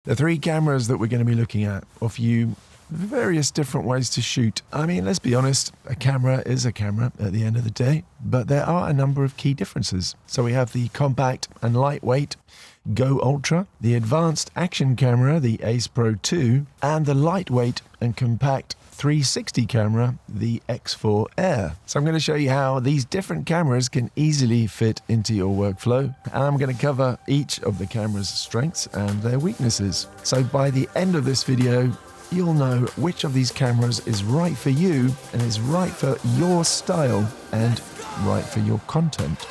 The three cameras that we're going to be looking at offer you various different ways to shoot. I mean, let's be honest, a camera is a camera at the end of the day, but there are a number of key differences. So we have the compact and lightweight Go Ultra, the advanced action camera, the Ace Pro 2, and the lightweight and compact 360 camera, the X4 Air. So I'm going to show you how these different cameras can easily fit into your workflow, and I'm going to cover each of the camera's strengths and their weaknesses. So by the end of this video, you'll know which of these cameras is right for you and is right for your style and right for your content.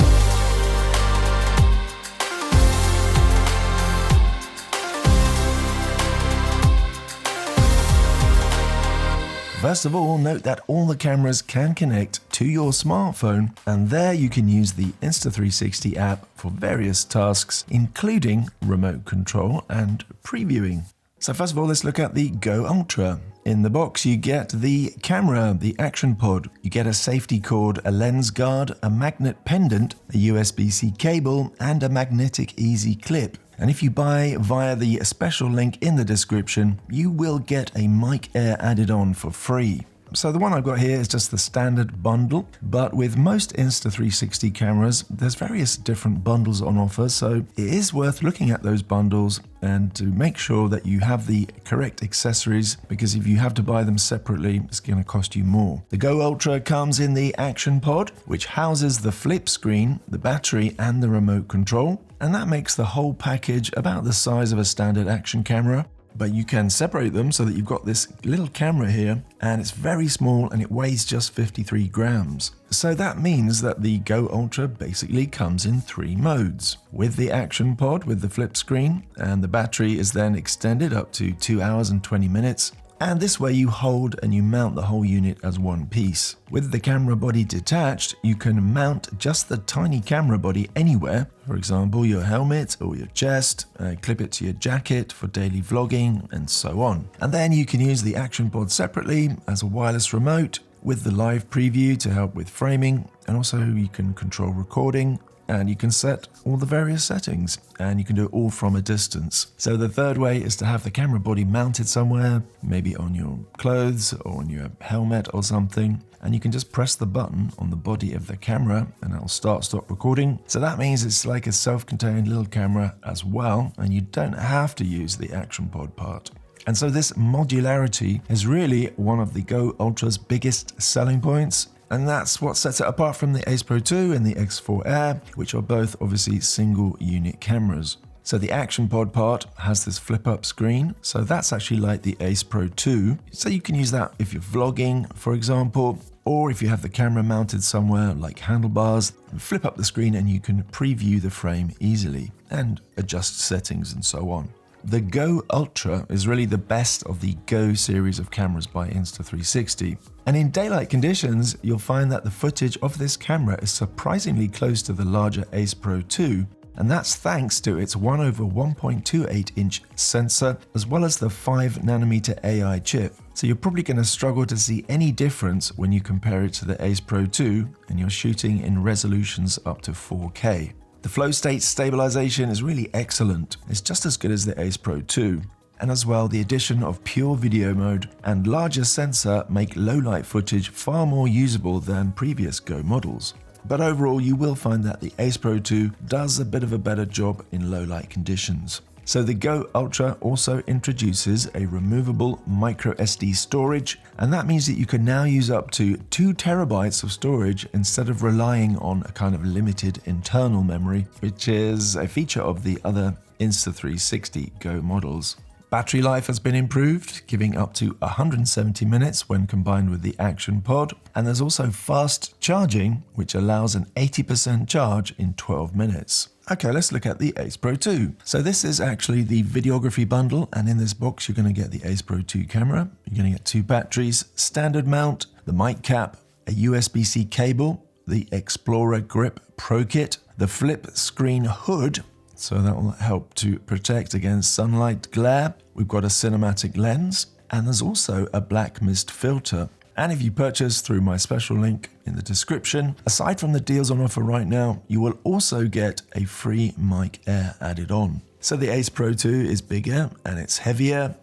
First of all, note that all the cameras can connect to your smartphone, and there you can use the Insta360 app for various tasks, including remote control and previewing. So first of all, let's look at the Go Ultra. In the box, you get the camera, the action pod, you get a safety cord, a lens guard, a magnet pendant, a USB-C cable, and a magnetic easy clip. And if you buy via the special link in the description, you will get a mic air added on for free. So the one I've got here is just the standard bundle, but with most Insta360 cameras, there's various different bundles on offer, so it is worth looking at those bundles and to make sure that you have the correct accessories, because if you have to buy them separately, it's going to cost you more. The Go Ultra comes in the action pod, which houses the flip screen, the battery, and the remote control, and that makes the whole package about the size of a standard action camera. But you can separate them so that you've got this little camera here, and it's very small and it weighs just 53 grams. So that means that the Go Ultra basically comes in three modes. With the action pod with the flip screen, and the battery is then extended up to 2 hours and 20 minutes. And this way you hold and you mount the whole unit as one piece. With the camera body detached, you can mount just the tiny camera body anywhere. For example, your helmet or your chest, clip it to your jacket for daily vlogging, and so on. And then you can use the action pod separately as a wireless remote with the live preview to help with framing, and also you can control recording, and you can set all the various settings, and you can do it all from a distance. So the third way is to have the camera body mounted somewhere, maybe on your clothes or on your helmet or something, and you can just press the button on the body of the camera and it'll stop recording. So that means it's like a self-contained little camera as well, and you don't have to use the action pod part. And so this modularity is really one of the Go Ultra's biggest selling points. And that's what sets it apart from the Ace Pro 2 and the X4 Air, which are both obviously single unit cameras. So the action pod part has this flip up screen. So that's actually like the Ace Pro 2. So you can use that if you're vlogging, for example, or if you have the camera mounted somewhere like handlebars, flip up the screen and you can preview the frame easily and adjust settings and so on. The Go Ultra is really the best of the Go series of cameras by Insta360. And in daylight conditions, you'll find that the footage of this camera is surprisingly close to the larger Ace Pro 2, and that's thanks to its 1/1.28-inch sensor, as well as the 5nm AI chip. So you're probably going to struggle to see any difference when you compare it to the Ace Pro 2, and you're shooting in resolutions up to 4K. The flow state stabilization is really excellent. It's just as good as the Ace Pro 2. And as well, the addition of pure video mode and larger sensor make low light footage far more usable than previous Go models. But overall, you will find that the Ace Pro 2 does a bit of a better job in low light conditions. So the Go Ultra also introduces a removable micro SD storage, and that means that you can now use up to 2 terabytes of storage instead of relying on a kind of limited internal memory, which is a feature of the other Insta360 Go models. Battery life has been improved, giving up to 170 minutes when combined with the action pod, and there's also fast charging, which allows an 80% charge in 12 minutes. Okay, let's look at the Ace Pro 2. So this is actually the videography bundle, and in this box you're going to get the Ace Pro 2 camera, you're going to get 2 batteries, standard mount, the mic cap, a USB-C cable, the Explorer Grip Pro Kit, the flip screen hood, so that will help to protect against sunlight glare. We've got a cinematic lens, and there's also a black mist filter. And if you purchase through my special link in the description, aside from the deals on offer right now, you will also get a free mic air added on. So the Ace Pro 2 is bigger and it's heavier,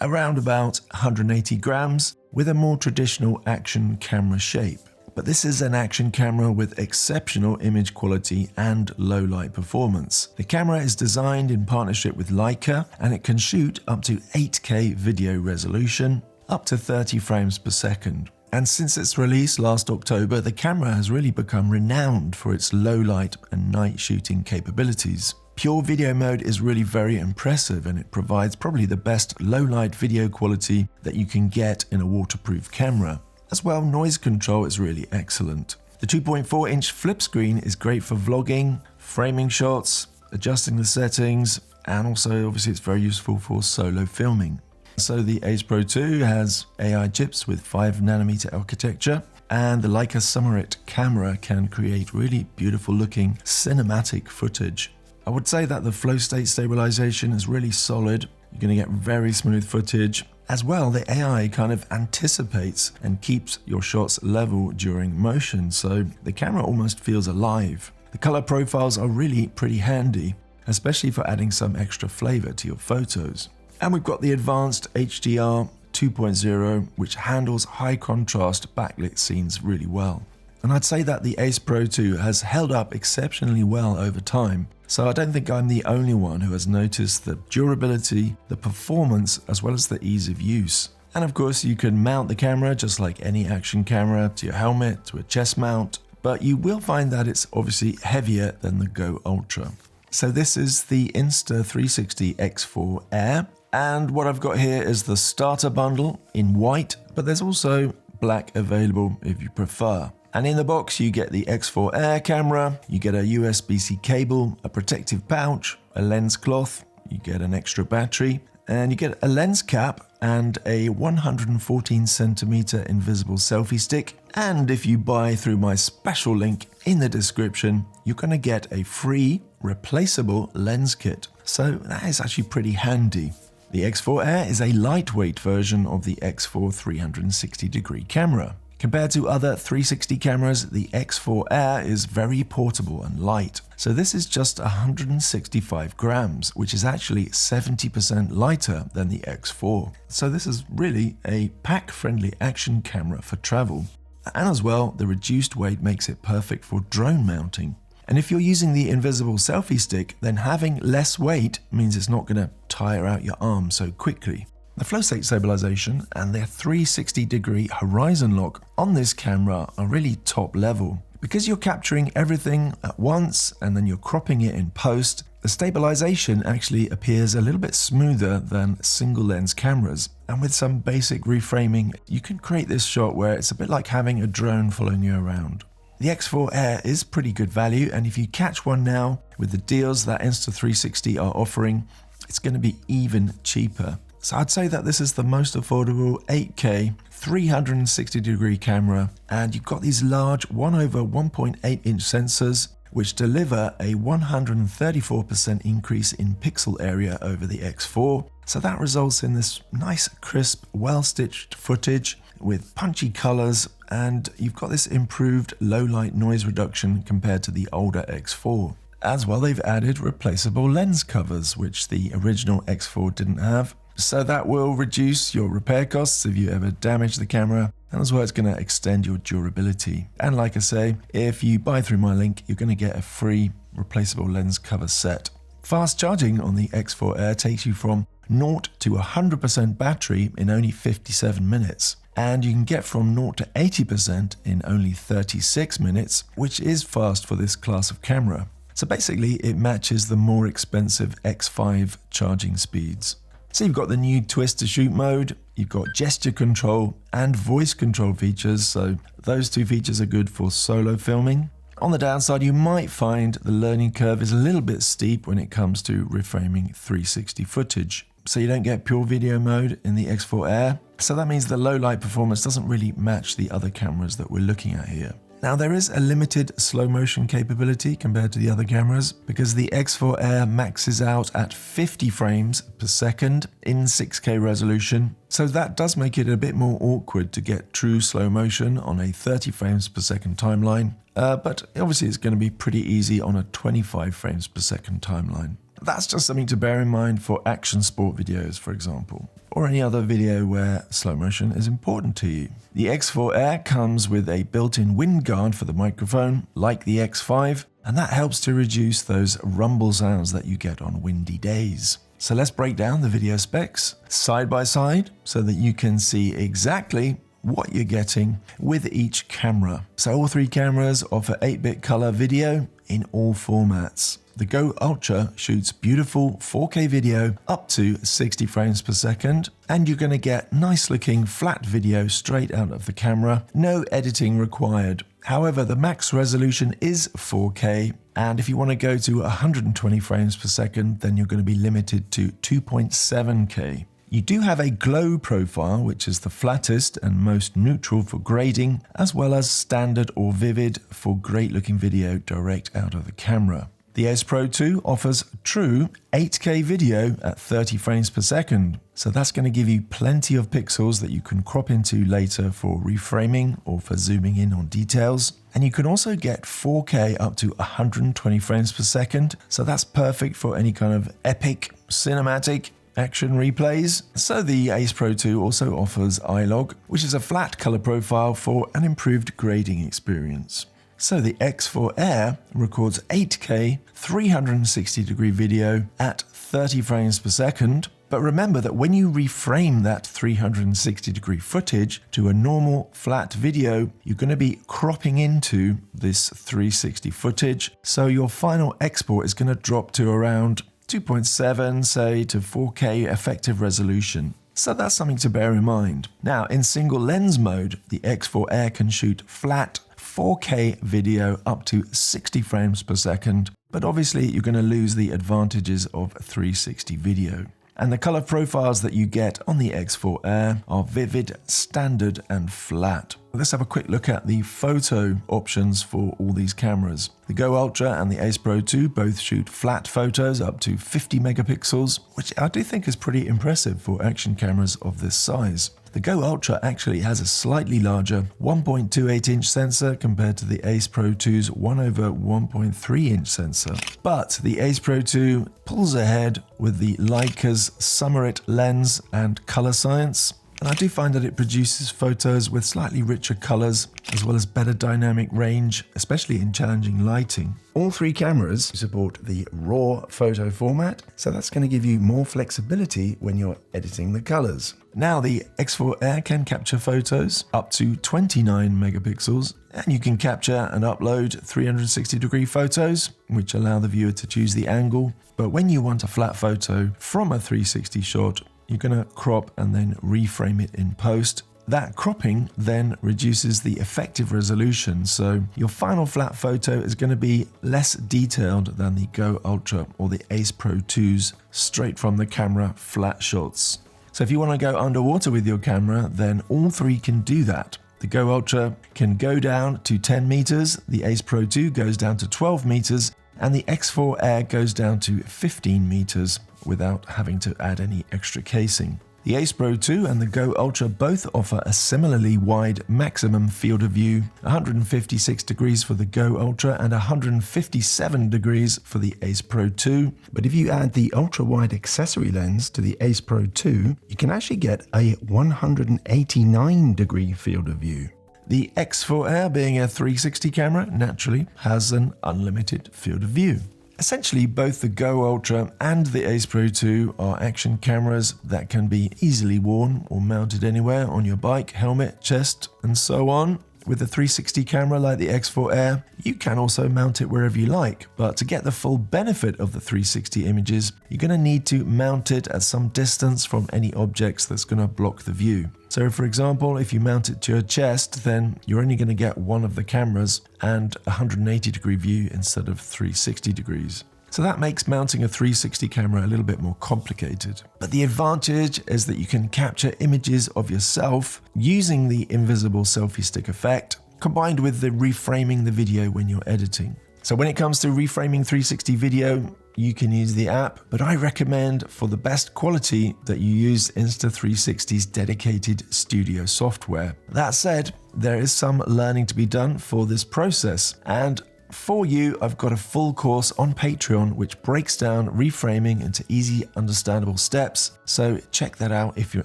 around about 180 grams, with a more traditional action camera shape. But this is an action camera with exceptional image quality and low light performance. The camera is designed in partnership with Leica, and it can shoot up to 8K video resolution, up to 30 frames per second. And since its release last October, the camera has really become renowned for its low light and night shooting capabilities. Pure video mode is really very impressive, and it provides probably the best low light video quality that you can get in a waterproof camera. As well, noise control is really excellent. The 2.4-inch flip screen is great for vlogging, framing shots, adjusting the settings, and also obviously it's very useful for solo filming. So the Ace Pro 2 has AI chips with 5nm architecture, and the Leica Summerit camera can create really beautiful looking cinematic footage. I would say that the flow state stabilization is really solid. You're going to get very smooth footage. As well, the AI kind of anticipates and keeps your shots level during motion, so the camera almost feels alive. The color profiles are really pretty handy, especially for adding some extra flavor to your photos. And we've got the advanced HDR 2.0, which handles high contrast backlit scenes really well. And I'd say that the Ace Pro 2 has held up exceptionally well over time. So I don't think I'm the only one who has noticed the durability, the performance, as well as the ease of use. And of course, you can mount the camera just like any action camera to your helmet, to a chest mount, but you will find that it's obviously heavier than the Go Ultra. So this is the Insta360 X4 Air, and what I've got here is the starter bundle in white, but there's also black available if you prefer. And in the box, you get the X4 Air camera, you get a USB-C cable, a protective pouch, a lens cloth, you get an extra battery, and you get a lens cap and a 114cm invisible selfie stick. And if you buy through my special link in the description, you're going to get a free replaceable lens kit. So that is actually pretty handy. The X4 Air is a lightweight version of the X4 360-degree camera. Compared to other 360 cameras, the X4 Air is very portable and light. So this is just 165 grams, which is actually 70% lighter than the X4. So this is really a pack-friendly action camera for travel. And as well, the reduced weight makes it perfect for drone mounting. And if you're using the invisible selfie stick, then having less weight means it's not going to tire out your arm so quickly. The flow state stabilization and their 360-degree horizon lock on this camera are really top level. Because you're capturing everything at once and then you're cropping it in post, the stabilization actually appears a little bit smoother than single lens cameras. And with some basic reframing, you can create this shot where it's a bit like having a drone following you around. The X4 Air is pretty good value, and if you catch one now with the deals that Insta360 are offering, it's going to be even cheaper. So I'd say that this is the most affordable 8K 360-degree camera, and you've got these large 1/1.8-inch sensors which deliver a 134% increase in pixel area over the X4. So that results in this nice, crisp, well-stitched footage with punchy colors, and you've got this improved low-light noise reduction compared to the older X4. As well, they've added replaceable lens covers, which the original X4 didn't have. So that will reduce your repair costs if you ever damage the camera, and as well it's going to extend your durability. And like I say, if you buy through my link, you're going to get a free replaceable lens cover set. Fast charging on the X4 Air takes you from 0 to 100% battery in only 57 minutes. And you can get from 0 to 80% in only 36 minutes, which is fast for this class of camera. So basically it matches the more expensive X5 charging speeds. So you've got the new twist to shoot mode, you've got gesture control and voice control features, so those two features are good for solo filming. On the downside, you might find the learning curve is a little bit steep when it comes to reframing 360 footage. So you don't get pure video mode in the X4 Air, so that means the low light performance doesn't really match the other cameras that we're looking at here. Now there is a limited slow motion capability compared to the other cameras because the X4 Air maxes out at 50 frames per second in 6K resolution. So that does make it a bit more awkward to get true slow motion on a 30 frames per second timeline. But obviously it's going to be pretty easy on a 25 frames per second timeline. That's just something to bear in mind for action sport videos, for example, or any other video where slow motion is important to you. The X4 Air comes with a built-in wind guard for the microphone, like the X5, and that helps to reduce those rumble sounds that you get on windy days. So let's break down the video specs side by side so that you can see exactly what you're getting with each camera. So all three cameras offer 8-bit color video in all formats. The Go Ultra shoots beautiful 4K video up to 60 frames per second, and you're going to get nice looking flat video straight out of the camera, no editing required. However, the max resolution is 4K, and if you want to go to 120 frames per second, then you're going to be limited to 2.7K. You do have a glow profile, which is the flattest and most neutral for grading, as well as standard or vivid for great looking video direct out of the camera. The Ace Pro 2 offers true 8K video at 30 frames per second, so that's going to give you plenty of pixels that you can crop into later for reframing or for zooming in on details. And you can also get 4K up to 120 frames per second, so that's perfect for any kind of epic cinematic action replays. So the Ace Pro 2 also offers iLog, which is a flat color profile for an improved grading experience. So the X4 Air records 8K 360 degree video at 30 frames per second. But remember that when you reframe that 360 degree footage to a normal flat video, you're going to be cropping into this 360 footage. So your final export is going to drop to around 2.7, say, to 4K effective resolution. So that's something to bear in mind. Now, in single lens mode, the X4 Air can shoot flat 4K video up to 60 frames per second, but obviously you're going to lose the advantages of 360 video. And the color profiles that you get on the X4 Air are vivid, standard, and flat. Let's have a quick look at the photo options for all these cameras. The Go Ultra and the Ace Pro 2 both shoot flat photos up to 50 megapixels, which I do think is pretty impressive for action cameras of this size. The Go Ultra actually has a slightly larger 1.28-inch sensor compared to the Ace Pro 2's 1/1.3-inch sensor. But the Ace Pro 2 pulls ahead with the Leica's Summerit lens and color science. And I do find that it produces photos with slightly richer colors, as well as better dynamic range, especially in challenging lighting. All three cameras support the RAW photo format, so that's going to give you more flexibility when you're editing the colors. Now, the X4 Air can capture photos up to 29 megapixels, and you can capture and upload 360 degree photos, which allow the viewer to choose the angle. But when you want a flat photo from a 360 shot, you're going to crop and then reframe it in post. That cropping then reduces the effective resolution, so your final flat photo is going to be less detailed than the Go Ultra or the Ace Pro 2's straight from the camera flat shots. So if you want to go underwater with your camera, then all three can do that. The Go Ultra can go down to 10 meters, the Ace Pro 2 goes down to 12 meters, and the X4 Air goes down to 15 meters without having to add any extra casing. The Ace Pro 2 and the Go Ultra both offer a similarly wide maximum field of view, 156 degrees for the Go Ultra and 157 degrees for the Ace Pro 2. But if you add the ultra-wide accessory lens to the Ace Pro 2, you can actually get a 189 degree field of view. The X4 Air, being a 360 camera, naturally has an unlimited field of view. Essentially, both the Go Ultra and the Ace Pro 2 are action cameras that can be easily worn or mounted anywhere on your bike, helmet, chest, and so on. With a 360 camera like the X4 Air, you can also mount it wherever you like, but to get the full benefit of the 360 images, you're going to need to mount it at some distance from any objects that's going to block the view. So for example, if you mount it to your chest, then you're only going to get one of the cameras and 180 degree view instead of 360 degrees. So that makes mounting a 360 camera a little bit more complicated. But the advantage is that you can capture images of yourself using the invisible selfie stick effect, combined with the reframing the video when you're editing. So when it comes to reframing 360 video, you can use the app, but I recommend for the best quality that you use Insta360's dedicated studio software. That said, there is some learning to be done for this process, and for you, I've got a full course on Patreon which breaks down reframing into easy, understandable steps, so check that out if you're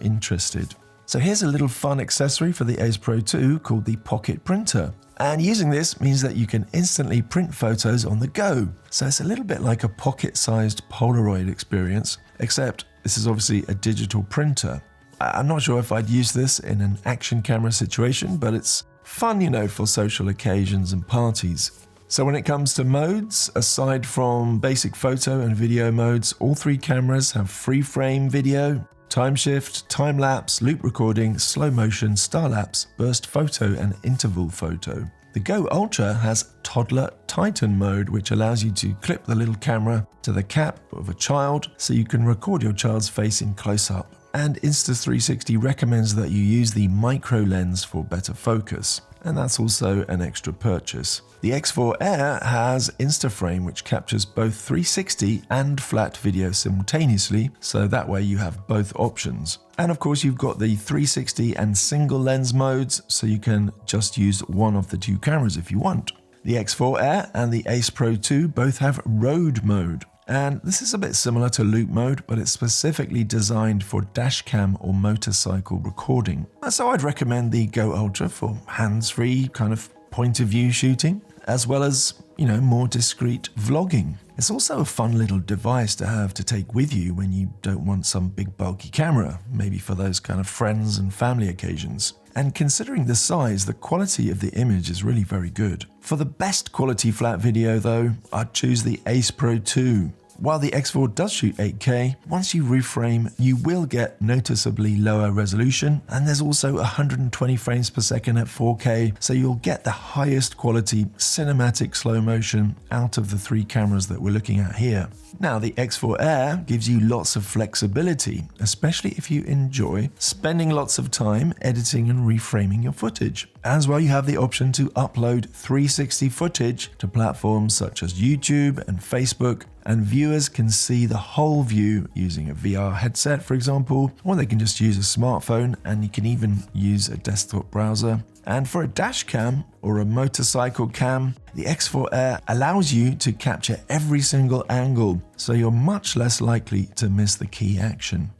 interested. So here's a little fun accessory for the Ace Pro 2 called the Pocket Printer. And using this means that you can instantly print photos on the go. So it's a little bit like a pocket-sized Polaroid experience, except this is obviously a digital printer. I'm not sure if I'd use this in an action camera situation, but it's fun, you know, for social occasions and parties. So when it comes to modes, aside from basic photo and video modes, all three cameras have free frame video, time shift, time lapse, loop recording, slow motion, star lapse, burst photo, and interval photo. The Go Ultra has Toddler Titan mode, which allows you to clip the little camera to the cap of a child so you can record your child's face in close-up. And Insta360 recommends that you use the micro lens for better focus, and that's also an extra purchase. The X4 Air has InstaFrame, which captures both 360 and flat video simultaneously, so that way you have both options. And of course you've got the 360 and single lens modes, so you can just use one of the two cameras if you want. The X4 Air and the Ace Pro 2 both have Road mode. And this is a bit similar to loop mode, but it's specifically designed for dashcam or motorcycle recording. So I'd recommend the Go Ultra for hands-free kind of point of view shooting, as well as, you know, more discreet vlogging. It's also a fun little device to have to take with you when you don't want some big bulky camera, maybe for those kind of friends and family occasions. And considering the size, the quality of the image is really very good. For the best quality flat video though, I'd choose the Ace Pro 2. While the X4 does shoot 8K, once you reframe, you will get noticeably lower resolution, and there's also 120 frames per second at 4K, so you'll get the highest quality cinematic slow motion out of the three cameras that we're looking at here. Now, the X4 Air gives you lots of flexibility, especially if you enjoy spending lots of time editing and reframing your footage. As well, you have the option to upload 360 footage to platforms such as YouTube and Facebook, and viewers can see the whole view using a VR headset, for example, or they can just use a smartphone, and you can even use a desktop browser. And for a dash cam or a motorcycle cam, the X4 Air allows you to capture every single angle, so you're much less likely to miss the key action.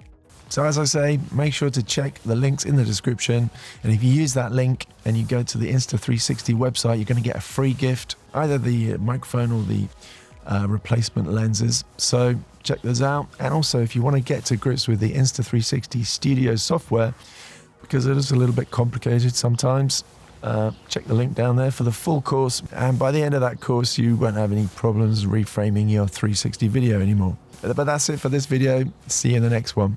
So as I say, make sure to check the links in the description, and if you use that link and you go to the Insta360 website, you're going to get a free gift, either the microphone or the replacement lenses. So check those out. And also, if you want to get to grips with the Insta360 Studio software, because it is a little bit complicated sometimes, check the link down there for the full course, and by the end of that course you won't have any problems reframing your 360 video anymore. But that's it for this video. See you in the next one.